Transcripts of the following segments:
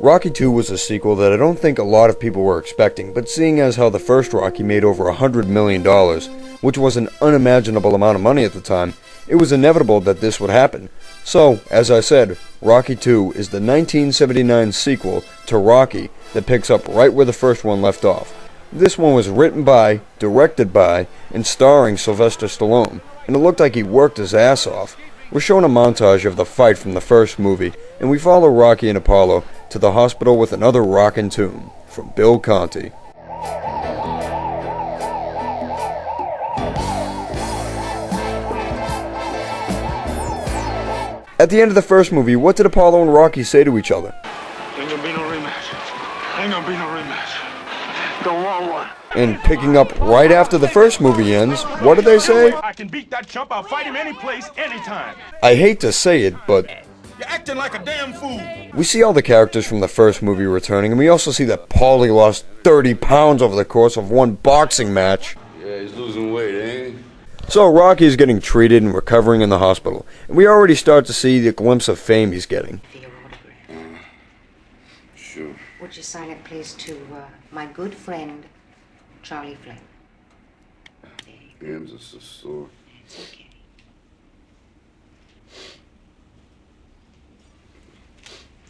Rocky II was a sequel that I don't think a lot of people were expecting, but seeing as how the first Rocky made over $100 million, which was an unimaginable amount of money at the time, it was inevitable that this would happen. So, as I said, Rocky II is the 1979 sequel to Rocky that picks up right where the first one left off. This one was written by, directed by, and starring Sylvester Stallone, and it looked like he worked his ass off. We're shown a montage of the fight from the first movie, and we follow Rocky and Apollo to the hospital with another rockin' tune from Bill Conti. At the end of the first movie, what did Apollo and Rocky say to each other? Ain't gonna be no rematch. Ain't gonna be no rematch. Don't want one. And picking up right after the first movie ends, what did they say? I can beat that chump. I'll fight him any place, anytime. I hate to say it, but You're acting like a damn fool. we see all the characters from the first movie returning, and we also see that Paulie lost 30 pounds over the course of one boxing match. Yeah, he's losing weight, ain't he? So Rocky is getting treated and recovering in the hospital, and we already start to see the glimpse of fame he's getting. For your autograph. Sure. Would you sign it, please, to my good friend, Charlie Flynn? There you go. Hands are so sore. It's okay.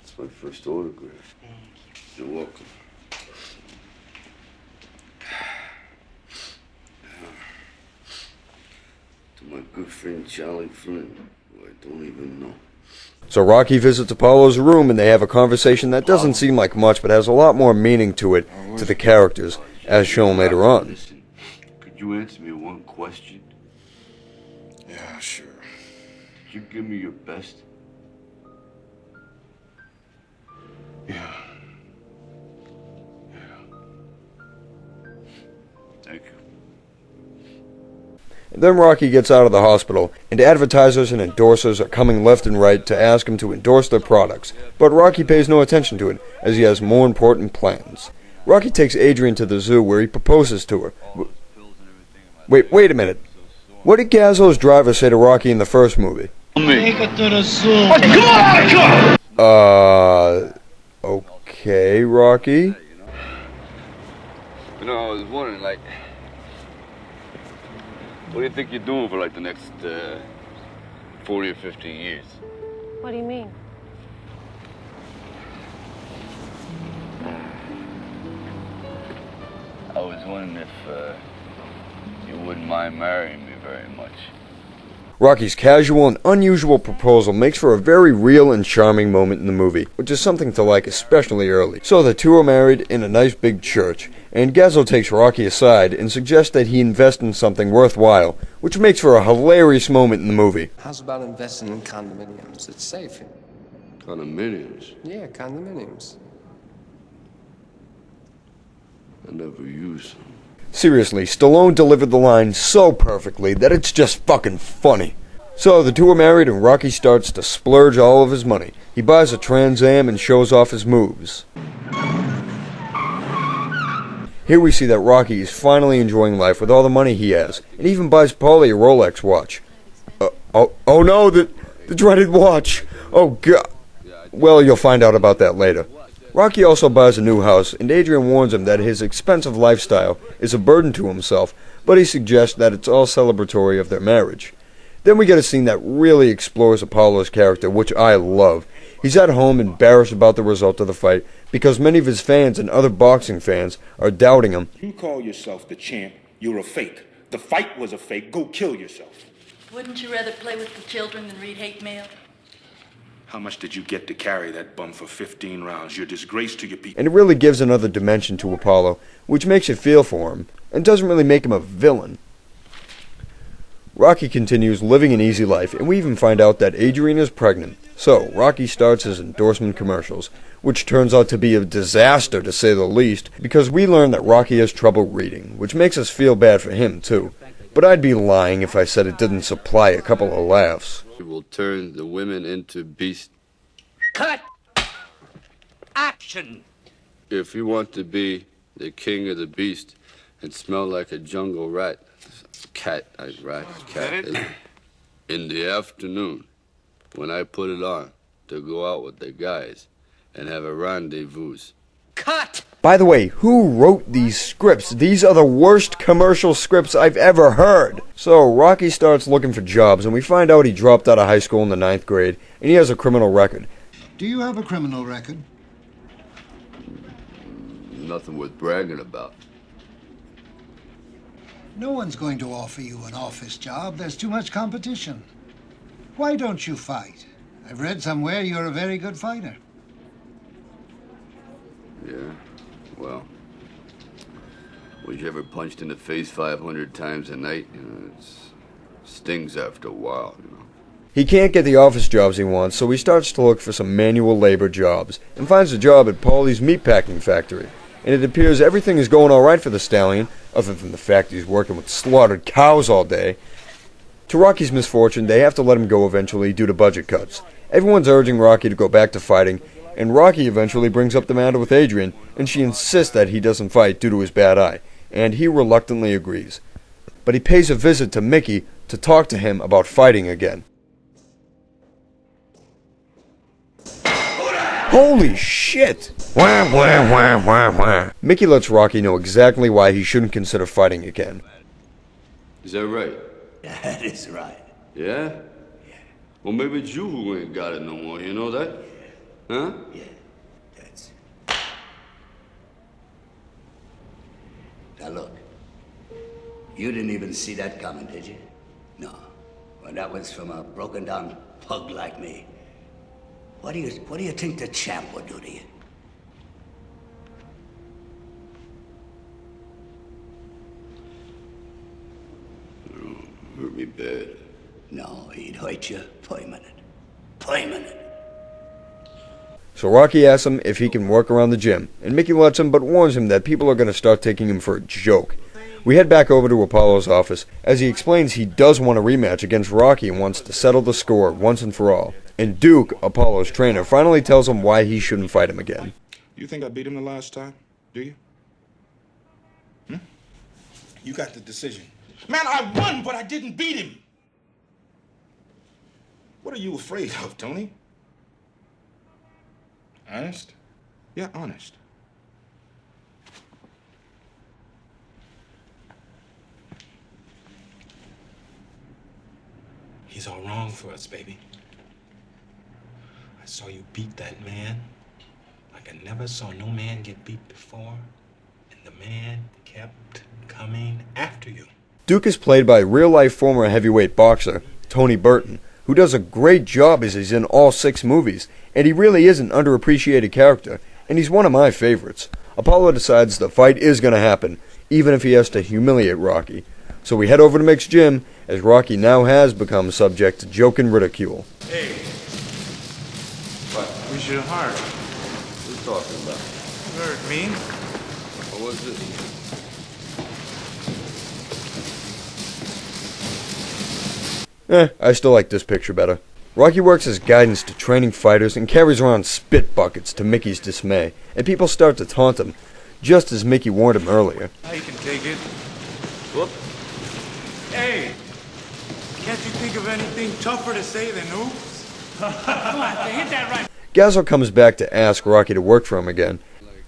It's my first autograph. Thank you. You're welcome. To my good friend Charlie Flynn, who I don't even know. So Rocky visits Apollo's room, and they have a conversation that doesn't seem like much, but has a lot more meaning to it, to the characters, as shown later on. Listen, could you answer me one question? Yeah, sure. Could you give me your best? Yeah. Thank you. And then Rocky gets out of the hospital, and advertisers and endorsers are coming left and right to ask him to endorse their products, but Rocky pays no attention to it, as he has more important plans. Rocky takes Adrian to the zoo where he proposes to her. Wait a minute. What did Gazzo's driver say to Rocky in the first movie? Take it to the zoo. Come on, Okay, Rocky? You know, I was wondering, like, what do you think you're doing for, like, the next 40 or 50 years? What do you mean? I was wondering if you wouldn't mind marrying me very much. Rocky's casual and unusual proposal makes for a very real and charming moment in the movie, which is something to like especially early. So the two are married in a nice big church, and Gazzo takes Rocky aside and suggests that he invest in something worthwhile, which makes for a hilarious moment in the movie. How's about investing in condominiums? It's safe. Condominiums. Yeah, condominiums. I never use them. Seriously, Stallone delivered the line so perfectly that it's just fucking funny. So the two are married and Rocky starts to splurge all of his money. He buys a Trans Am and shows off his moves. Here we see that Rocky is finally enjoying life with all the money he has, and even buys Paulie a Rolex watch. Oh no, the dreaded watch! Oh god! Well, you'll find out about that later. Rocky also buys a new house, and Adrian warns him that his expensive lifestyle is a burden to himself, but he suggests that it's all celebratory of their marriage. Then we get a scene that really explores Apollo's character, which I love. He's at home embarrassed about the result of the fight, because many of his fans and other boxing fans are doubting him. You call yourself the champ, you're a fake. The fight was a fake, go kill yourself. Wouldn't you rather play with the children than read hate mail? How much did you get to carry that bum for 15 rounds? You're a disgrace to your people. And it really gives another dimension to Apollo, which makes you feel for him, and doesn't really make him a villain. Rocky continues living an easy life, and we even find out that Adrian is pregnant. So, Rocky starts his endorsement commercials, which turns out to be a disaster to say the least, because we learn that Rocky has trouble reading, which makes us feel bad for him too. But I'd be lying if I said it didn't supply a couple of laughs. It will turn the women into beasts. Cut! Action! If you want to be the king of the beast and smell like a jungle rat, cat, in the afternoon, when I put it on to go out with the guys, and have a rendezvous. Cut! By the way, who wrote these scripts? These are the worst commercial scripts I've ever heard. So, Rocky starts looking for jobs, and we find out he dropped out of high school in the 9th grade, and he has a criminal record. Do you have a criminal record? Nothing worth bragging about. No one's going to offer you an office job. There's too much competition. Why don't you fight? I've read somewhere you're a very good fighter. Yeah, well, was you ever punched in the face 500 times a night? You know, it stings after a while, you know. He can't get the office jobs he wants, so he starts to look for some manual labor jobs, and finds a job at Paulie's meatpacking factory. And it appears everything is going alright for the stallion, other than the fact he's working with slaughtered cows all day. To Rocky's misfortune, they have to let him go eventually due to budget cuts. Everyone's urging Rocky to go back to fighting, and Rocky eventually brings up the matter with Adrian, and she insists that he doesn't fight due to his bad eye, and he reluctantly agrees. But he pays a visit to Mickey to talk to him about fighting again. Holy shit! Wah, wah, wah, wah, wah. Mickey lets Rocky know exactly why he shouldn't consider fighting again. Is that right? That is right. Yeah? Well, maybe it's you who ain't got it no more, you know that? Huh? Yeah, that's... Now look, you didn't even see that coming, did you? No. Well, that was from a broken-down pug like me. What do you think the champ would do to you? Hurt me bad. No, he'd hurt you permanent. Permanent. So Rocky asks him if he can work around the gym, and Mickey lets him but warns him that people are going to start taking him for a joke. We head back over to Apollo's office, as he explains he does want a rematch against Rocky and wants to settle the score once and for all. And Duke, Apollo's trainer, finally tells him why he shouldn't fight him again. You think I beat him the last time? Do you? You got the decision. Man, I won, but I didn't beat him. What are you afraid of, Tony? Honest? Yeah, honest. He's all wrong for us, baby. I saw you beat that man like I never saw no man get beat before, and the man kept coming after you. Duke is played by real-life former heavyweight boxer Tony Burton, who does a great job as he's in all 6 movies, and he really is an underappreciated character, and he's one of my favorites. Apollo decides the fight is going to happen, even if he has to humiliate Rocky. So we head over to Mick's gym, as Rocky now has become subject to joke and ridicule. Hey. What? We should hire. What are you talking about? You heard me. What was it? I still like this picture better. Rocky works as guidance to training fighters and carries around spit buckets to Mickey's dismay, and people start to taunt him, just as Mickey warned him earlier. I can take it. Whoop. Hey! Can't you think of anything tougher to say than oops? Come on, hit that right. Gazzo comes back to ask Rocky to work for him again,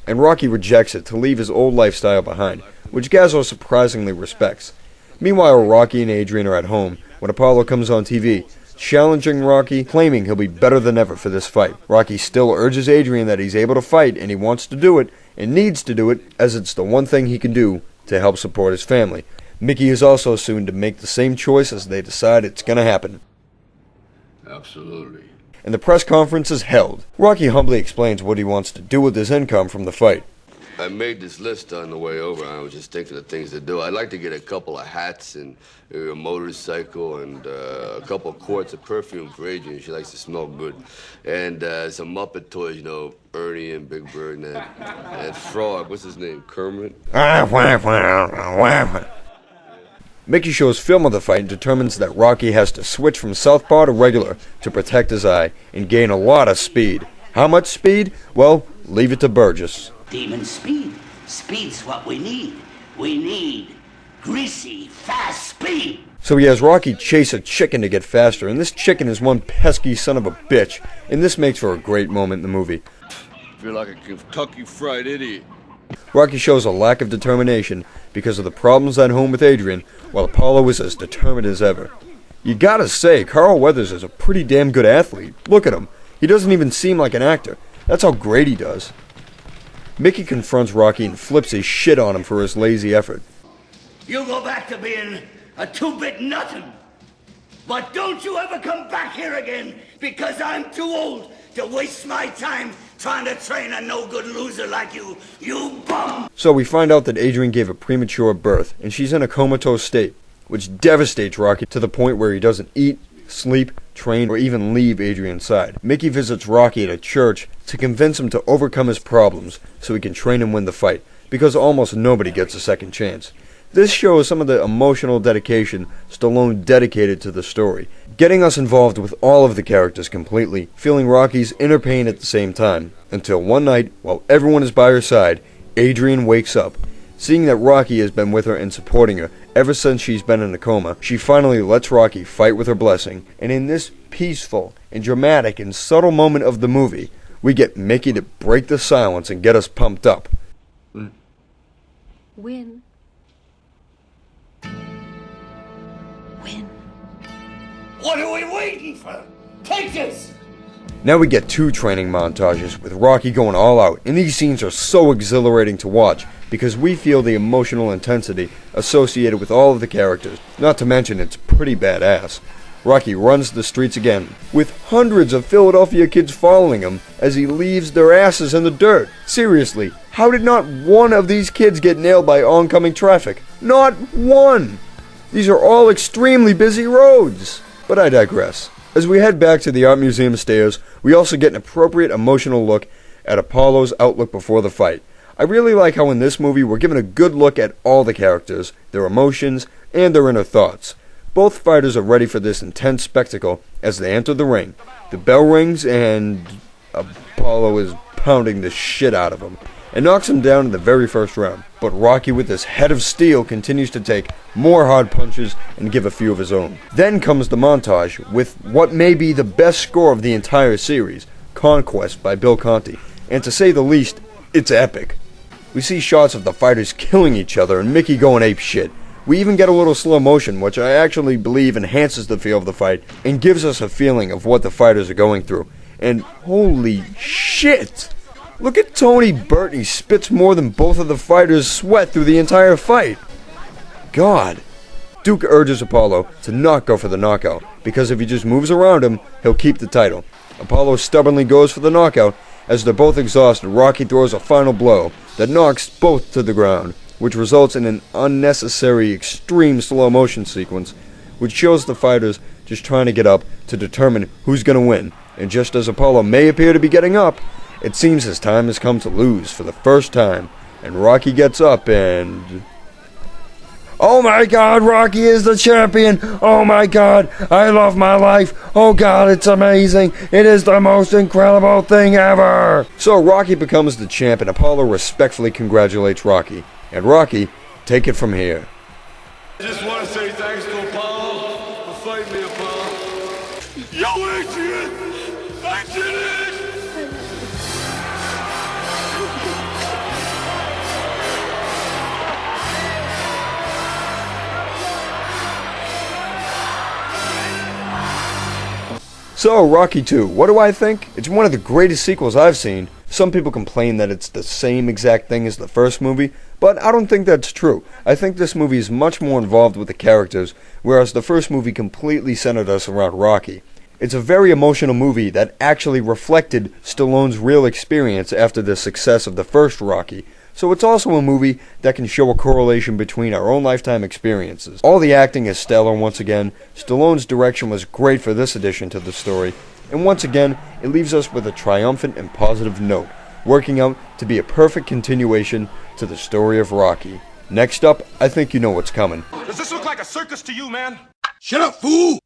and Rocky rejects it to leave his old lifestyle behind, which Gazzo surprisingly respects. Meanwhile, Rocky and Adrian are at home when Apollo comes on TV, challenging Rocky, claiming he'll be better than ever for this fight. Rocky still urges Adrian that he's able to fight and he wants to do it, and needs to do it, as it's the one thing he can do to help support his family. Mickey is also soon to make the same choice as they decide it's gonna happen. Absolutely. And the press conference is held. Rocky humbly explains what he wants to do with his income from the fight. I made this list on the way over. I was just thinking of things to do. I'd like to get a couple of hats and a motorcycle and a couple of quarts of perfume for Adrian. She likes to smell good. And some Muppet toys, you know, Ernie and Big Bird and that frog. What's his name? Kermit? Mickey shows film of the fight and determines that Rocky has to switch from southpaw to regular to protect his eye and gain a lot of speed. How much speed? Well, leave it to Burgess. Demon speed. Speed's what we need. We need greasy, fast speed. So he has Rocky chase a chicken to get faster, and this chicken is one pesky son of a bitch, and this makes for a great moment in the movie. feel like a Kentucky Fried Idiot. Rocky shows a lack of determination because of the problems at home with Adrian, while Apollo is as determined as ever. You gotta say, Carl Weathers is a pretty damn good athlete. Look at him. He doesn't even seem like an actor. That's how great he does. Mickey confronts Rocky and flips his shit on him for his lazy effort. You go back to being a two-bit nothing. But don't you ever come back here again, because I'm too old to waste my time trying to train a no-good loser like you, you bum! So we find out that Adrian gave a premature birth, and she's in a comatose state, which devastates Rocky to the point where he doesn't eat, sleep, train, or even leave Adrian's side. Mickey visits Rocky at a church to convince him to overcome his problems so he can train and win the fight, because almost nobody gets a second chance. This shows some of the emotional dedication Stallone dedicated to the story, getting us involved with all of the characters completely, feeling Rocky's inner pain at the same time, until one night, while everyone is by her side, Adrian wakes up. Seeing that Rocky has been with her and supporting her ever since she's been in a coma, she finally lets Rocky fight with her blessing, and in this peaceful and dramatic and subtle moment of the movie, we get Mickey to break the silence and get us pumped up. Win. What are we waiting for? Take this! Now we get 2 training montages with Rocky going all out, and these scenes are so exhilarating to watch because we feel the emotional intensity associated with all of the characters, not to mention it's pretty badass. Rocky runs the streets again, with hundreds of Philadelphia kids following him as he leaves their asses in the dirt. Seriously, how did not one of these kids get nailed by oncoming traffic? Not one! These are all extremely busy roads. But I digress. As we head back to the Art Museum stairs, we also get an appropriate emotional look at Apollo's outlook before the fight. I really like how in this movie we're given a good look at all the characters, their emotions, and their inner thoughts. Both fighters are ready for this intense spectacle as they enter the ring. The bell rings and Apollo is pounding the shit out of him and knocks him down in the very first round. But Rocky with his head of steel continues to take more hard punches and give a few of his own. Then comes the montage with what may be the best score of the entire series, Conquest by Bill Conti, and to say the least, it's epic. We see shots of the fighters killing each other and Mickey going ape shit. We even get a little slow motion, which I actually believe enhances the feel of the fight and gives us a feeling of what the fighters are going through. And holy shit! Look at Tony Burt, he spits more than both of the fighters sweat through the entire fight. God. Duke urges Apollo to not go for the knockout, because if he just moves around him, he'll keep the title. Apollo stubbornly goes for the knockout. As they're both exhausted, Rocky throws a final blow that knocks both to the ground, which results in an unnecessary extreme slow motion sequence, which shows the fighters just trying to get up to determine who's going to win. And just as Apollo may appear to be getting up, it seems his time has come to lose for the first time, and Rocky gets up and... Oh my God, Rocky is the champion! Oh my God, I love my life! Oh God, it's amazing! It is the most incredible thing ever! So Rocky becomes the champ, and Apollo respectfully congratulates Rocky. And Rocky, take it from here. I just want to say thanks to Apollo for fighting me, Apollo. Yo, Adrian! I did it! So, Rocky 2, what do I think? It's one of the greatest sequels I've seen. Some people complain that it's the same exact thing as the first movie, but I don't think that's true. I think this movie is much more involved with the characters, whereas the first movie completely centered us around Rocky. It's a very emotional movie that actually reflected Stallone's real experience after the success of the first Rocky. So it's also a movie that can show a correlation between our own lifetime experiences. All the acting is stellar once again. Stallone's direction was great for this addition to the story. And once again, it leaves us with a triumphant and positive note, working out to be a perfect continuation to the story of Rocky. Next up, I think you know what's coming. Does this look like a circus to you, man? Shut up, fool!